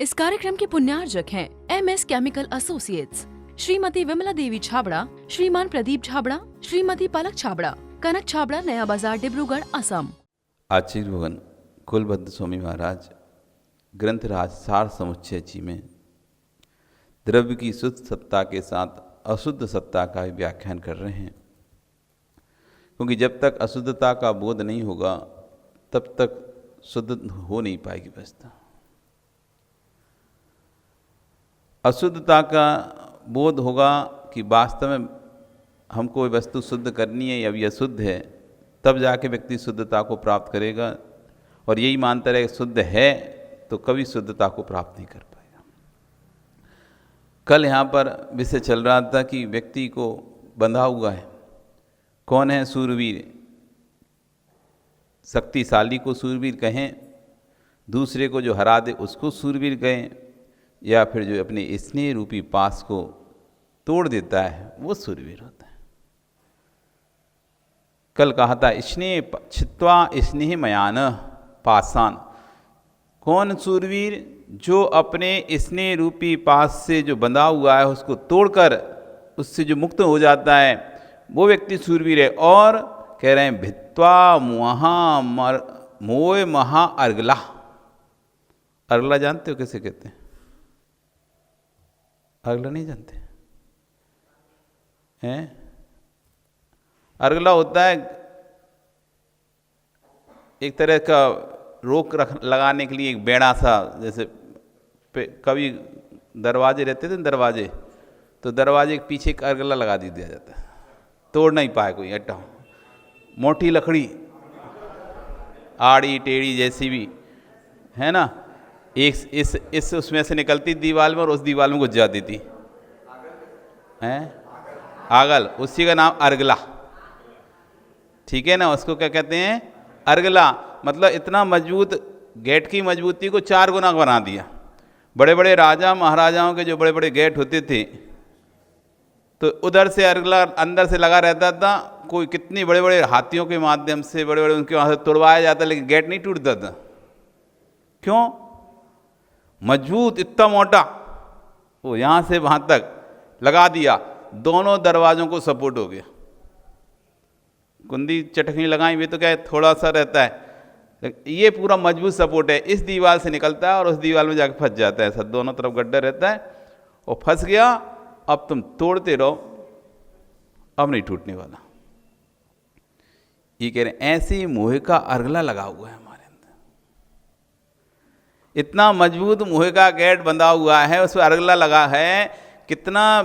इस कार्यक्रम के पुण्यार्जक हैं MS chemical associates, Shrimati Vimla Devi Chhabra, Shriman Pradeep Chhabra, Shrimati पलक छाबड़ा, कनक छाबड़ा, नया बाजार, डिब्रूगढ़, असम। आचार्य भगवान कुलभद्र स्वामी महाराज ग्रंथराज सार समुच्चय जी में द्रव्य की शुद्ध सत्ता के साथ अशुद्ध सत्ता का व्याख्यान कर रहे हैं, क्योंकि जब तक अशुद्धता का बोध नहीं होगा तब तक शुद्ध हो नहीं पाएगी वस्तु। अशुद्धता का बोध होगा कि वास्तव में हमको वस्तु शुद्ध करनी है या ये अशुद्ध है, तब जाके व्यक्ति शुद्धता को प्राप्त करेगा। और यही मानता रहे शुद्ध है तो कभी शुद्धता को प्राप्त नहीं कर पाएगा। कल यहाँ पर विषय चल रहा था कि व्यक्ति को बंधा हुआ है। कौन है सूरवीर? शक्तिशाली को सूरवीर कहें, दूसरे को जो हरा दे उसको सूरवीर कहें, या फिर जो अपने स्नेह रूपी पास को तोड़ देता है वो सूरवीर होता है। कल कहा था स्नेह छित्वा स्नेह मयान पासान। कौन सूरवीर? जो अपने स्नेह रूपी पास से जो बंधा हुआ है उसको तोड़कर उससे जो मुक्त हो जाता है वो व्यक्ति सूरवीर है। और कह रहे हैं भित्वा मोह महा अर्गला। अर्गला जानते हो कैसे कहते हैं? अर्गला नहीं जानते हैं? अर्गला होता है एक तरह का रोक लगाने के लिए एक बेड़ा सा, जैसे कभी दरवाजे रहते थे दरवाजे, तो दरवाजे के पीछे एक अर्गला लगा दिया जाता है, तोड़ नहीं पाए कोई। अट्टा मोटी लकड़ी आड़ी टेढ़ी जैसी भी है ना, एक इस उसमें से निकलती दीवार में और उस दीवार में घुस जाती थी, हैं आगल, उसी का नाम अर्गला। ठीक है ना, उसको क्या कहते हैं? अर्गला। मतलब इतना मजबूत, गेट की मजबूती को 4 गुना बना दिया। बड़े बड़े राजा महाराजाओं के जो बड़े बड़े गेट होते थे तो उधर से अर्गला अंदर से लगा रहता था। कोई कितनी बड़े बड़े हाथियों के माध्यम से बड़े बड़े उनके वहाँ से तोड़वाया जाता, लेकिन गेट नहीं टूटता था। क्यों? मजबूत, इतना मोटा, वो यहाँ से वहाँ तक लगा दिया, दोनों दरवाजों को सपोर्ट हो गया। कुंदी चटकनी लगाई हुई तो क्या है, थोड़ा सा रहता है, ये पूरा मजबूत सपोर्ट है। इस दीवार से निकलता है और उस दीवार में जाकर फंस जाता है, सब दोनों तरफ गड्ढा रहता है, और फंस गया। अब तुम तोड़ते रहो, अब नहीं टूटने वाला। ये कह रहे हैं ऐसे ही मोह का अर्गला लगा हुआ है हमारे अंदर। इतना मजबूत मोह का गेट बंधा हुआ है, उस पर अर्गला लगा है। कितना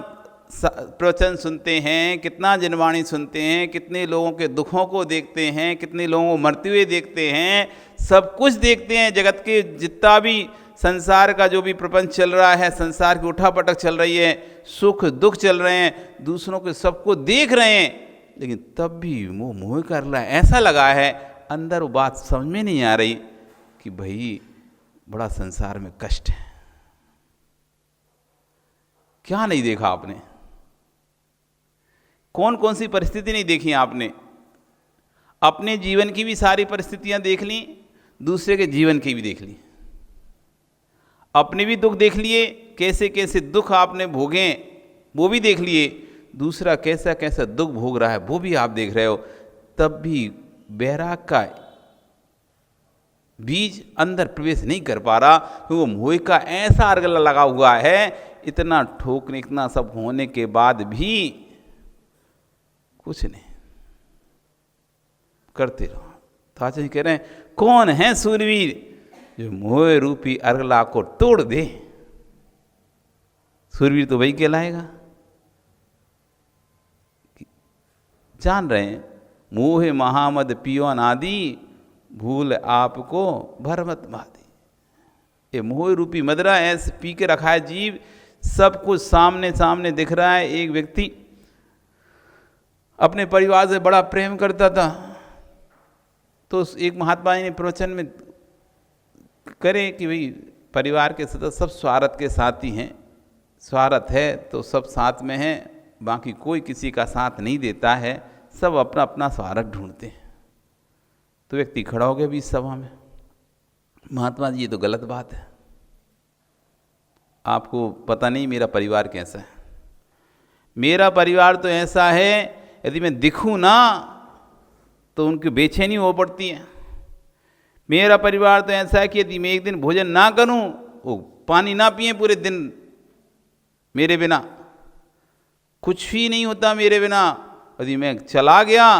प्रवचन सुनते हैं, कितना जनवाणी सुनते हैं, कितने लोगों के दुखों को देखते हैं, कितने लोगों को मरते हुए देखते हैं, सब कुछ देखते हैं। जगत के जितना भी संसार का जो भी प्रपंच चल रहा है, संसार की उठापटक चल रही है, सुख दुख चल रहे हैं, दूसरों के सबको देख रहे हैं, लेकिन तब भी वो मोह कर रहा है। ऐसा लगा है अंदर, वो बात समझ में नहीं आ रही कि भाई बड़ा संसार में कष्ट है। क्या नहीं देखा आपने? कौन कौन सी परिस्थिति नहीं देखी आपने? अपने जीवन की भी सारी परिस्थितियां देख ली, दूसरे के जीवन की भी देख ली। अपने भी दुख देख लिए, कैसे कैसे दुख आपने भोगे वो भी देख लिए, दूसरा कैसा कैसा दुख भोग रहा है वो भी आप देख रहे हो। तब भी बैराग का बीज अंदर प्रवेश नहीं कर पा रहा, क्योंकि वो मोह का ऐसा अर्गला लगा हुआ है। इतना ठोकने, इतना सब होने के बाद भी कुछ नहीं, करते रहो। तो आचार्य कह रहे हैं कौन है सूरवीर? जो मोह रूपी अर्गला को तोड़ दे, सूरवीर तो वही कहलाएगा। जान रहे हैं मोह महामद पियो अनादि, भूल आपको भरमत मादी। ये मोह रूपी मदरा ऐसे पी के रखा है जीव, सब कुछ सामने सामने दिख रहा है। एक व्यक्ति अपने परिवार से बड़ा प्रेम करता था, तो एक महात्मा जी ने प्रवचन में करे कि भाई परिवार के सदस्य सब स्वार्थ के साथ ही हैं, स्वार्थ है तो सब साथ में हैं, बाकी कोई किसी का साथ नहीं देता है, सब अपना अपना स्वार्थ ढूंढते हैं। तो व्यक्ति खड़ा हो गया बीच सभा में, महात्मा जी ये तो गलत बात है, आपको पता नहीं मेरा परिवार कैसा है। मेरा परिवार तो ऐसा है, यदि मैं दिखूं ना तो उनकी बेचैनी हो पड़ती है। मेरा परिवार तो ऐसा है कि यदि मैं एक दिन भोजन ना करूं, वो पानी ना पिए पूरे दिन मेरे बिना, कुछ भी नहीं होता मेरे बिना। यदि मैं चला गया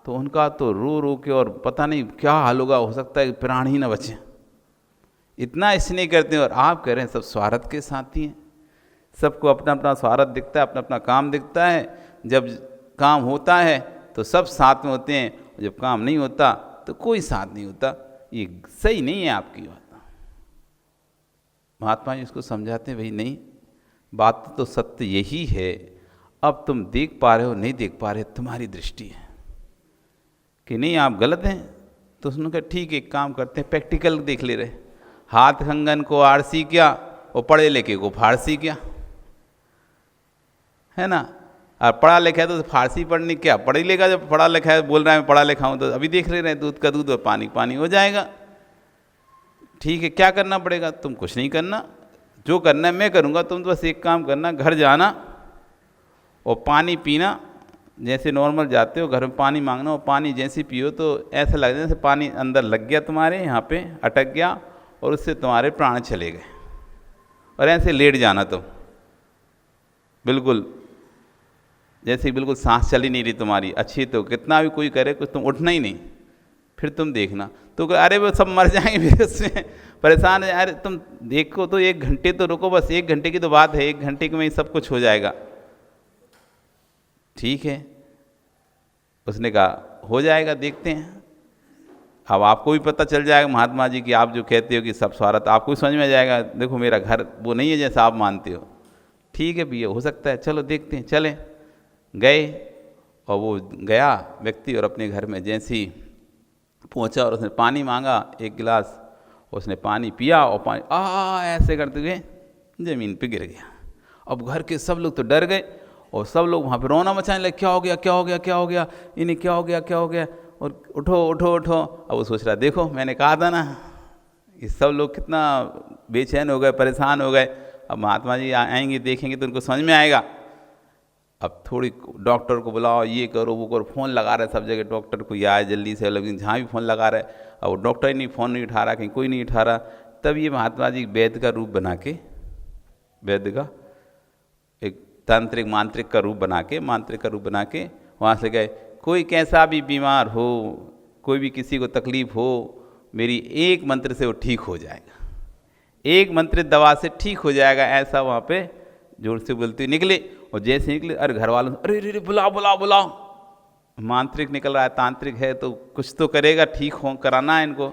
तो उनका तो रो रो के और पता नहीं क्या हाल होगा, हो सकता है प्राण ही न बचे, इतना स्नेह करते हैं। और आप कह रहे हैं सब स्वार्थ के साथी हैं, सबको अपना अपना स्वार्थ दिखता है, अपना अपना काम दिखता है। जब काम होता है तो सब साथ में होते हैं, जब काम नहीं होता तो कोई साथ नहीं होता। ये सही नहीं है आपकी बात। महात्मा जी इसको समझाते हैं, भाई नहीं, बात तो सत्य यही है। अब तुम देख पा रहे हो नहीं देख पा रहे, तुम्हारी दृष्टि है कि नहीं आप गलत हैं। तो उसने कहा ठीक है, एक काम करते हैं, प्रैक्टिकल देख ले रहे। हाथ कंगन को आरसी क्या और पढ़े लिखे को फारसी क्या, है ना। और पढ़ा लिखा है तो फारसी पढ़ने क्या, पढ़ी लिखा जब पढ़ा लिखा है बोल रहा है मैं पढ़ा लिखा हूँ, तो अभी देख ले रहे हैं दूध का दूध और पानी पानी हो जाएगा। ठीक है, क्या करना पड़ेगा, तुम कुछ नहीं करना, जो करना है मैं करूँगा। तुम तो बस एक काम करना, घर जाना और पानी पीना, जैसे नॉर्मल जाते हो घर में पानी मांगना, और पानी जैसे पियो तो ऐसा लग जैसे पानी अंदर लग गया तुम्हारे यहाँ पे, अटक गया और उससे तुम्हारे प्राण चले गए। और ऐसे लेट जाना तुम, बिल्कुल जैसे बिल्कुल सांस चली नहीं रही तुम्हारी अच्छी, तो कितना भी कोई करे कुछ तुम उठना ही नहीं। फिर तुम देखना तो अरे वो सब मर जाएंगे फिर उसमें परेशान है। अरे तुम देखो तो 1 घंटे तो रुको, बस 1 घंटे की तो बात है, 1 घंटे में ही सब कुछ हो जाएगा। ठीक है, उसने कहा हो जाएगा, देखते हैं। अब आपको भी पता चल जाएगा महात्मा जी कि आप जो कहते हो कि सब स्वार्थ, आपको भी समझ में आ जाएगा। देखो मेरा घर वो नहीं है जैसा आप मानते हो। ठीक है भैया, हो सकता है, चलो देखते हैं। चले गए और वो गया व्यक्ति और अपने घर में जैसे ही पहुंचा और उसने पानी मांगा 1 गिलास, उसने पानी पिया और पानी ऐसे करते हुए ज़मीन पे गिर गया। अब घर के सब लोग तो डर गए और सब लोग वहाँ पे रोना मचाने लगे, क्या हो गया क्या हो गया क्या हो गया, इन्हें क्या हो गया क्या हो गया, और उठो उठो उठो। अब वो सोच रहा देखो मैंने कहा था ना, ये सब लोग कितना बेचैन हो गए, परेशान हो गए। अब महात्मा जी आएंगे देखेंगे तो उनको समझ में आएगा। अब थोड़ी डॉक्टर को बुलाओ, ये करो वो करो, फ़ोन लगा रहे सब जगह, डॉक्टर को आए जल्दी से, लेकिन जहाँ भी फ़ोन लगा रहे अब वो डॉक्टर ही नहीं, फ़ोन नहीं उठा रहा, कहीं कोई नहीं उठा रहा। तब ये महात्मा जी वैद्य का रूप बना के, वैद्य का एक तांत्रिक मांत्रिक का रूप बना के, मांत्रिक का रूप बना के वहाँ से गए। कोई कैसा भी बीमार हो, कोई भी किसी को तकलीफ़ हो, मेरी एक मंत्र से वो ठीक हो जाएगा, एक मंत्रित दवा से ठीक हो जाएगा, ऐसा वहाँ पे जोर से बोलते निकले। और जैसे निकले अरे घर वालों अरे अरे बुलाओ बुलाओ बुलाओ, मांत्रिक निकल रहा है, तांत्रिक है तो कुछ तो करेगा, ठीक हो कराना है इनको,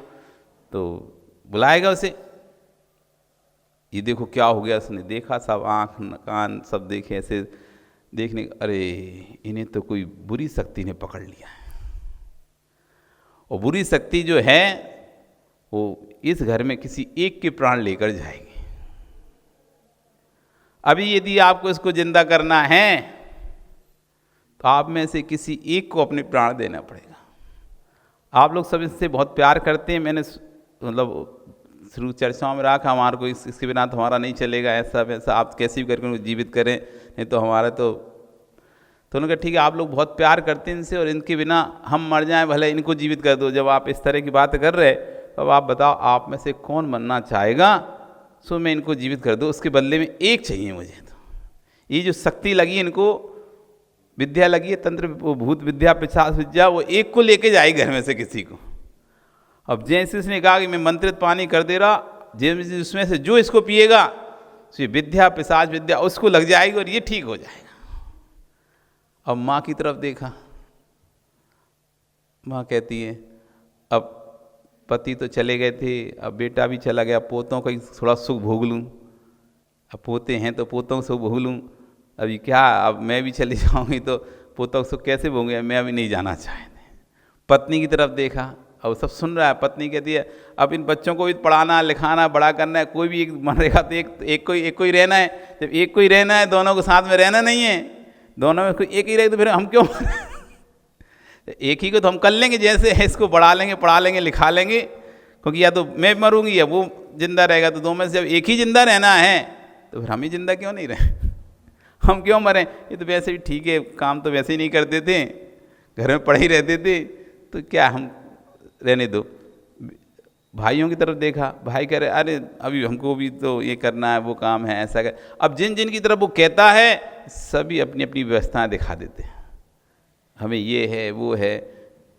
तो बुलाएगा उसे। ये देखो क्या हो गया, उसने देखा, सब आँख कान सब देखे, ऐसे देखने, अरे इन्हें तो कोई बुरी शक्ति ने पकड़ लिया है। और बुरी शक्ति जो है वो इस घर में किसी एक के प्राण लेकर जाएगी। अभी यदि आपको इसको जिंदा करना है तो आप में से किसी एक को अपने प्राण देना पड़ेगा। आप लोग सब इससे बहुत प्यार करते हैं, मैंने मतलब शुरू चर्चाओं में रखा, हमारे को इसके बिना तो हमारा नहीं चलेगा, ऐसा वैसा, आप कैसे भी करके उनको जीवित करें, नहीं तो हमारा तो उन्होंने कहा ठीक है आप लोग बहुत प्यार करते हैं इनसे और इनके बिना हम मर जाएं, भले इनको जीवित कर दो। जब आप इस तरह की बात कर रहे तो अब आप बताओ आप में से कौन मरना चाहेगा, सो मैं इनको जीवित कर दूँ, उसके बदले में एक चाहिए मुझे। तो ये जो शक्ति लगी इनको, विद्या लगी है, तंत्र भूत विद्या पिशाच विद्या, वो एक को लेके जाएगी घर में से किसी को। अब जैसे उसने कहा कि मैं मंत्रित पानी कर दे रहा, जिसमें से जो इसको पिएगा तो ये विद्या पिशाच विद्या उसको लग जाएगी और ये ठीक हो जाएगा। अब माँ की तरफ देखा, माँ कहती है अब पति तो चले गए थे, अब बेटा भी चला गया, पोतों का थोड़ा सुख भोग लूँ, अब पोते हैं तो पोतों को सुख भोग लूँ। अभी क्या, अब मैं भी चली जाऊँगी तो पोतों को सुख कैसे भोगूँ, मैं अभी नहीं जाना चाहते। पत्नी की तरफ देखा, अब सब सुन रहा है, पत्नी कहती है अब इन बच्चों को भी पढ़ाना लिखाना बड़ा करना है, कोई भी एक मरेगा तो एक को ही रहना है। जब एक को ही रहना है, दोनों को साथ में रहना नहीं है, दोनों में कोई एक ही रहे तो फिर हम क्यों एक ही को तो हम कर लेंगे, जैसे है इसको बढ़ा लेंगे पढ़ा लेंगे लिखा लेंगे, क्योंकि या तो मैं मरूंगी या वो जिंदा रहेगा, तो दो में से जब एक ही जिंदा रहना है तो फिर हम ही जिंदा क्यों नहीं रहे? हम क्यों मरें? ये तो वैसे भी ठीक है, काम तो वैसे ही नहीं करते थे, घर में पड़े ही रहते थे, तो क्या हम रहने दो। भाइयों की तरफ देखा, भाई कह रहे अरे अभी हमको भी तो ये करना है, वो काम है, ऐसा कर। अब जिन जिन की तरफ वो कहता है सभी अपनी अपनी व्यवस्थाएं दिखा देते हैं, हमें ये है वो है।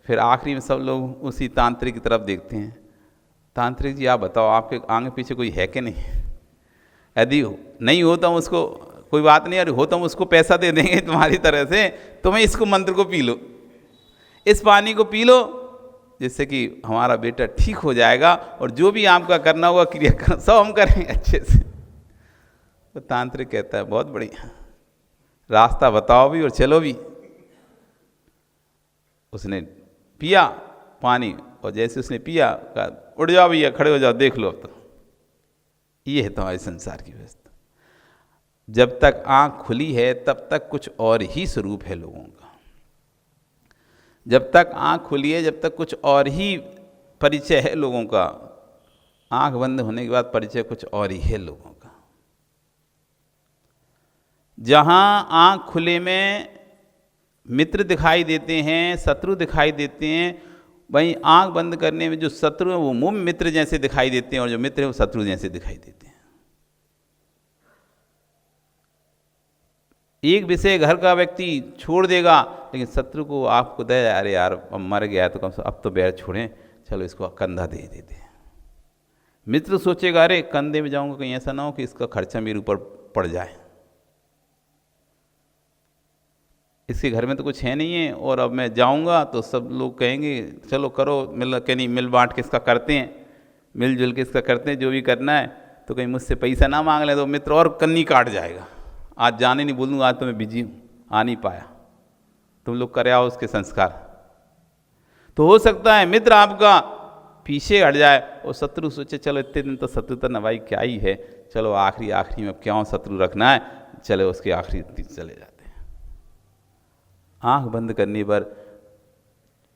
फिर आखिरी में सब लोग उसी तांत्रिक की तरफ देखते हैं, तांत्रिक जी आप बताओ आपके आगे पीछे कोई है कि नहीं? यदि नहीं हो तो उसको कोई बात नहीं, अरे हो तो हम उसको पैसा दे देंगे तुम्हारी तरह से, तुम्हें इसको मंत्र को पी लो, इस पानी को पी लो, जिससे कि हमारा बेटा ठीक हो जाएगा और जो भी आपका करना होगा क्रियाक्रम सब हम करेंगे अच्छे से। तो तांत्रिक कहता है बहुत बढ़िया, रास्ता बताओ भी और चलो भी। उसने पिया पानी और जैसे उसने पिया कहा उठ जाओ भैया, खड़े हो जाओ, देख लो अब तो। ये है तुम्हारे संसार की व्यवस्था। जब तक आँख खुली है तब तक कुछ और ही स्वरूप है लोगों का, जब तक आँख खुली है जब तक कुछ और ही परिचय है लोगों का, आँख बंद होने के बाद परिचय कुछ और ही है लोगों का। जहाँ आँख खुले में मित्र दिखाई देते हैं, शत्रु दिखाई देते हैं, वहीं आँख बंद करने में जो शत्रु हैं वो मुम मित्र जैसे दिखाई देते हैं और जो मित्र हैं वो शत्रु जैसे दिखाई देते हैं। एक विषय घर का व्यक्ति छोड़ देगा, लेकिन शत्रु को आपको दे, अरे यार अब मर गया तो कम से अब तो बैर छोड़ें, चलो इसको कंधा दे देते हैं। मित्र सोचेगा अरे कंधे में जाऊंगा कहीं ऐसा ना हो कि इसका खर्चा मेरे ऊपर पड़ जाए, इसके घर में तो कुछ है नहीं है और अब मैं जाऊंगा तो सब लोग कहेंगे चलो करो, मिल के नहीं मिल बांट के इसका करते हैं, मिलजुल के इसका करते हैं, जो भी करना है। तो कहीं मुझसे पैसा ना मांग ले तो मित्र और कन्नी काट जाएगा, आज जाने नहीं बोलूँगा, आज तो मैं बिजी हूँ, आ नहीं पाया, तुम लोग करे आओ उसके संस्कार। तो हो सकता है मित्र आपका पीछे हट जाए और शत्रु सोचे चलो इतने दिन तो शत्रुता नवाई क्या ही है, चलो आखिरी में क्यों शत्रु रखना है, चलो उसके आखिरी चले जाते हैं। आँख बंद करने पर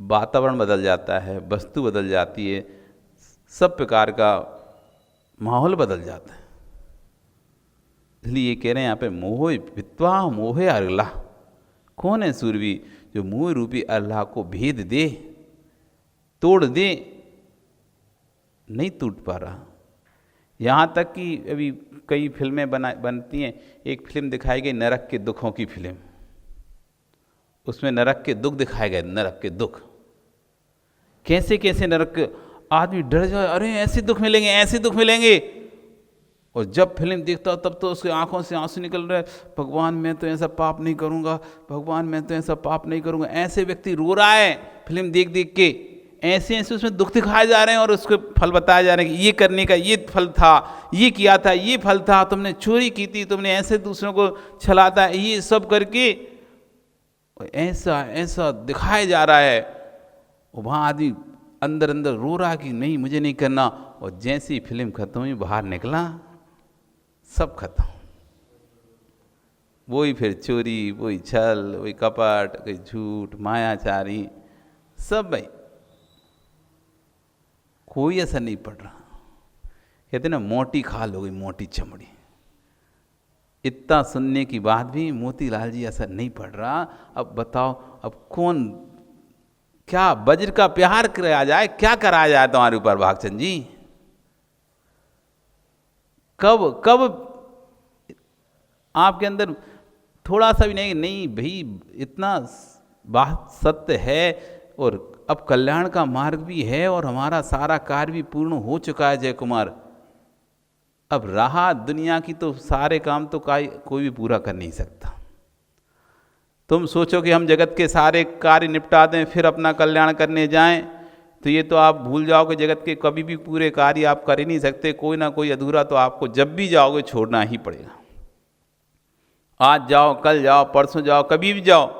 वातावरण बदल जाता है, वस्तु बदल जाती है, सब प्रकार का माहौल बदल जाता है। इसलिए ये कह रहे हैं यहाँ पे मोह वित्वा मोहे अल्लाह। कौन है सूरवी जो मोह रूपी अल्लाह को भेद दे, तोड़ दे? नहीं टूट पा रहा। यहाँ तक कि अभी कई फिल्में बनती हैं, एक फिल्म दिखाई गई नरक के दुखों की फिल्म, उसमें नरक के दुख दिखाए गए, नरक के दुख कैसे कैसे नरक, आदमी डर जाए अरे ऐसे दुख मिलेंगे ऐसे दुख मिलेंगे, और जब फिल्म देखता हो तब तो उसके आंखों से आंसू निकल रहे, भगवान मैं तो ऐसा पाप नहीं करूँगा, भगवान मैं तो ऐसा पाप नहीं करूँगा। ऐसे व्यक्ति रो रहा है फिल्म देख देख के, ऐसे ऐसे उसमें दुख दिखाए जा रहे हैं और उसके फल बताए जा रहे हैं कि ये करने का ये फल था, ये किया था ये फल था, तुमने चोरी की थी, तुमने ऐसे दूसरों को छलाता है, ये सब करके ऐसा ऐसा दिखाया जा रहा है। वहाँ आदमी अंदर अंदर रो रहा कि नहीं मुझे नहीं करना, और जैसी फिल्म खत्म हुई बाहर निकला सब खत्म। वही फिर चोरी, वही छल, वही कपट, वही झूठ, मायाचारी, सब भाई कोई असर नहीं पड़ रहा। कहते ना मोटी खाल हो गई मोटी चमड़ी। इतना सुनने की बाद भी मोतीलाल जी असर नहीं पड़ रहा। अब बताओ अब कौन क्या वज्र का प्यार कराया जाए, क्या कराया जाए तुम्हारे ऊपर भागचंद जी? कब कब आपके अंदर थोड़ा सा भी नहीं भाई इतना बात सत्य है और अब कल्याण का मार्ग भी है और हमारा सारा कार्य भी पूर्ण हो चुका है जय कुमार। अब रहा दुनिया की तो सारे काम तो कोई भी पूरा कर नहीं सकता। तुम सोचो कि हम जगत के सारे कार्य निपटा दें फिर अपना कल्याण करने जाएं, तो ये तो आप भूल जाओगे जगत के कभी भी पूरे कार्य आप कर ही नहीं सकते। कोई ना कोई अधूरा तो आपको जब भी जाओगे छोड़ना ही पड़ेगा। आज जाओ कल जाओ परसों जाओ कभी भी जाओ,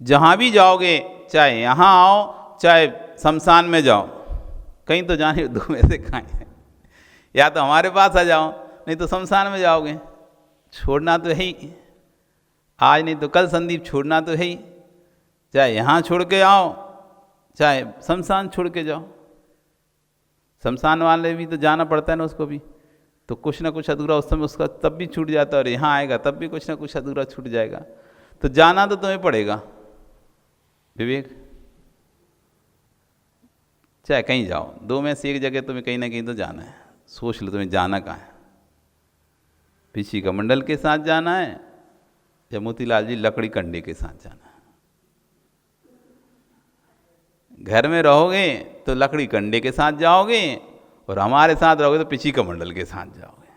जहाँ भी जाओगे चाहे यहाँ आओ चाहे शमशान में जाओ, कहीं तो जाने दो में से कहीं, या तो हमारे पास आ जाओ नहीं तो शमशान में जाओगे। छोड़ना तो है ही, आज नहीं तो कल संदीप छोड़ना तो है ही। चाहे यहाँ छोड़ के आओ चाहे शमशान छोड़ के जाओ, शमशान वाले भी तो जाना पड़ता है ना उसको भी। तो कुछ ना कुछ अधूरा उस समय उसका तब भी छूट जाता है, और यहाँ आएगा तब भी कुछ ना कुछ अधूरा छूट जाएगा। तो जाना तो तुम्हें पड़ेगा विवेक, चाहे कहीं जाओ, दो में से एक जगह तुम्हें कहीं ना कहीं तो जाना है। सोच लो तुम्हें जाना कहाँ है, पिछी कमंडल के साथ जाना है या मोतीलाल जी लकड़ी कंडे के साथ जाना है। घर में रहोगे तो लकड़ी कंडे के साथ जाओगे, और हमारे साथ रहोगे तो पिछी कमंडल के साथ जाओगे।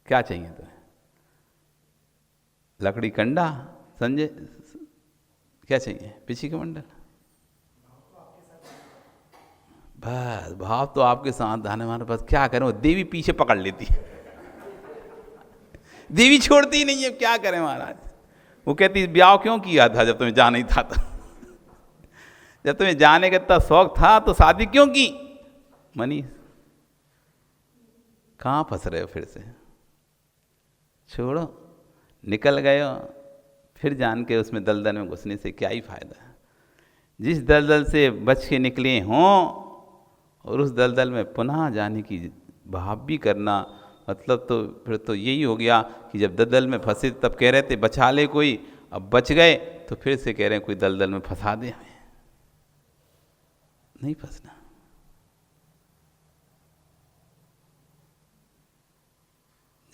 क्या चाहिए तुम्हें? लकड़ी कंडा संजय, क्या चाहिए? पिछी कमंडल। बस भाव तो आपके साथ आने वाले, बस क्या करें, वो देवी पीछे पकड़ लेती है, देवी छोड़ती ही नहीं है। क्या करें महाराज, वो कहती ब्याह क्यों किया था जब तुम्हें जाना ही था तो? जब तुम्हें जाने का इतना शौक था तो शादी क्यों की? मनीष कहाँ फंस रहे हो फिर से? छोड़ो, निकल गए हो, फिर जान के उसमें दलदल में घुसने से क्या ही फायदा है। जिस दलदल से बच के निकले हों और उस दलदल में पुनः जाने की भाव भी करना, मतलब तो फिर तो यही हो गया कि जब दलदल में फंसे तब कह रहे थे बचा ले कोई, अब बच गए तो फिर से कह रहे हैं कोई दलदल में फंसा दे हमें। नहीं फंसना।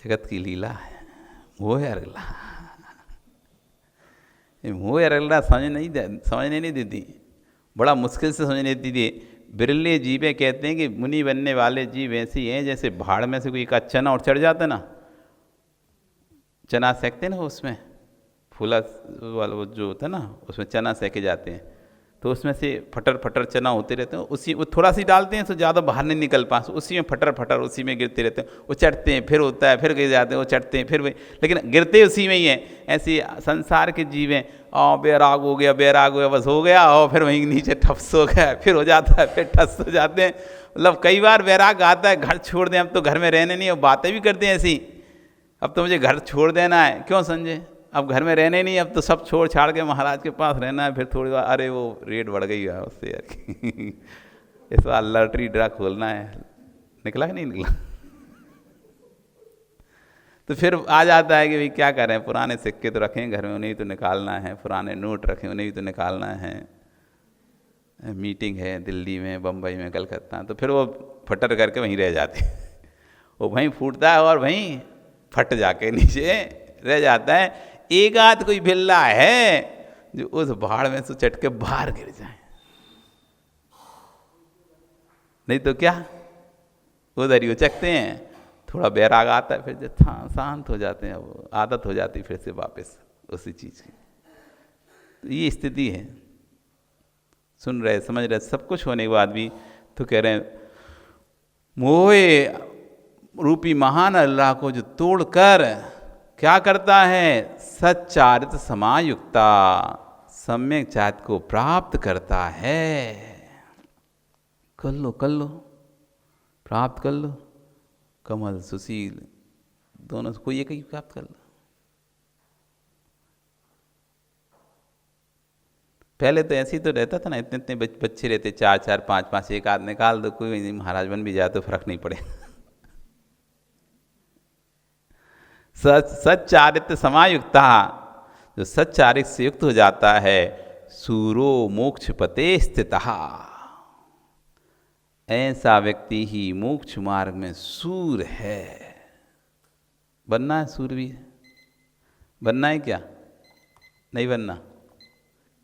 जगत की लीला है, मोह अरगला। मोह अरगला समझने नहीं देती, बड़ा मुश्किल से समझने देती थी। बिरले जीवें कहते हैं कि मुनि बनने वाले जीव ऐसे ही हैं जैसे भाड़ में से कोई एक चना और चढ़ जाता ना, चना सेकते ना उसमें, फूला वाला वो जो होता है ना उसमें चना सेके जाते हैं, तो उसमें से फटर फटर चना होते रहते हैं, उसी वो थोड़ा सी डालते हैं तो ज़्यादा बाहर नहीं निकल पास, उसी में फटर फटर उसी में गिरते रहते हैं। वो चढ़ते हैं फिर होता है, फिर गिर जाते हैं, वो चढ़ते हैं फिर वही, लेकिन गिरते उसी में ही हैं। ऐसे संसार के जीव हैं, और बैराग हो गया बस हो गया, और फिर वहीं नीचे ठप्स हो गया, फिर हो जाता है, फिर ठस हो जाते हैं। मतलब कई बार बैराग आता है, घर छोड़ दें, अब तो घर में रहने नहीं, अब बातें भी करते हैं ऐसी, अब तो मुझे घर छोड़ देना है। क्यों संजय? अब घर में रहने नहीं, अब तो सब छोड़ छाड़ के महाराज के पास रहना है। फिर थोड़ी बार अरे वो रेट बढ़ गई है उससे यार इस बार लॉटरी ड्रा खोलना है, निकला कि नहीं निकला? तो फिर आ जाता है कि भाई क्या करें, पुराने सिक्के तो रखें घर में, उन्हें तो निकालना है, पुराने नोट रखें उन्हें भी तो निकालना है, मीटिंग है दिल्ली में, बम्बई में, कलकत्ता, तो फिर वो फटर करके वहीं रह जाते वो वहीं फूटता है और वहीं फट जाके नीचे रह जाता है। एक आध कोई बिल्ला है जो उस भाड़ में से चट के बाहर गिर जाए, नहीं तो क्या उधर ही उचकते हैं। थोड़ा बैराग आता है, फिर जब शांत हो जाते हैं, वो आदत हो जाती फिर से वापस उसी चीज़ की। तो ये स्थिति है। सुन रहे समझ रहे सब कुछ होने के बाद भी तो कह रहे हैं मोहे रूपी महान अल्लाह को जो तोड़कर क्या करता है, सच्चारित समायुक्ता, सम्यक चारित्र को प्राप्त करता है। कर लो प्राप्त कर लो, कमल सुशील दोनों से कोई एक ही प्राप्त कर लो। पहले तो ऐसे ही तो रहता था ना, इतने इतने बच्चे रहते, 4 4 5 5, एक आध निकाल दो, कोई नहीं, महाराज बन भी जाए तो फर्क नहीं पड़े। सच्चारित्र समायुक्ता, जो सच्चारित्र से युक्त हो जाता है, सूरो मोक्ष पते स्थितः, ऐसा व्यक्ति ही मोक्ष मार्ग में सूर है। बनना है सूरवीर, बनना है क्या? नहीं बनना।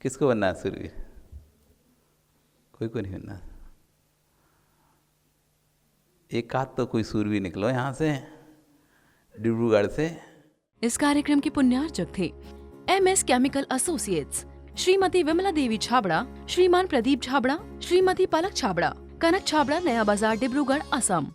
किसको बनना है सूरवीर? कोई को नहीं बनना। एक आध तो कोई सूरवीर निकलो यहाँ से, डिब्रूगढ़ से। इस कार्यक्रम के पुण्यार्चक थे MS chemical associates, Shrimati Vimla Devi Chhabra, Shriman Pradeep Chhabra, Shrimati पलक छाबड़ा, कनक छाबड़ा, नया बाजार, डिब्रूगढ़, असम।